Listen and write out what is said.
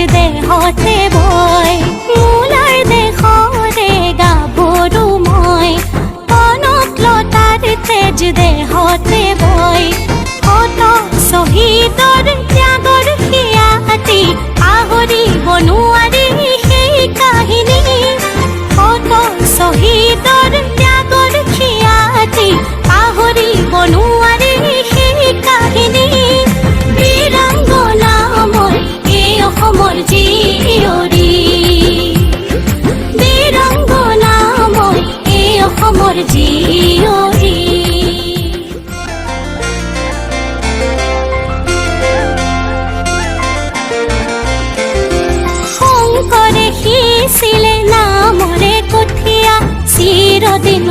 দেহতে বয় মূলাৰ দেশৰে গাভৰু মই কনকলতাৰ তেজ দেহতে বয় শত শ্বহীদৰ ত্যাগৰ খিয়াতি পাহৰিব নোৱাৰি সেই কাহিনী শত শ্বহীদৰ ত্যাগৰ খিয়াতি পাহৰিব নোৱাৰি সেই কাহিনী বীৰাংগনা মই এই অসমৰ জীয়ৰী বীৰাংগনা মই এই অসমৰ জীয়ৰী শংকৰে সিঁচিলে নামৰে কঠীয়া চিৰদিন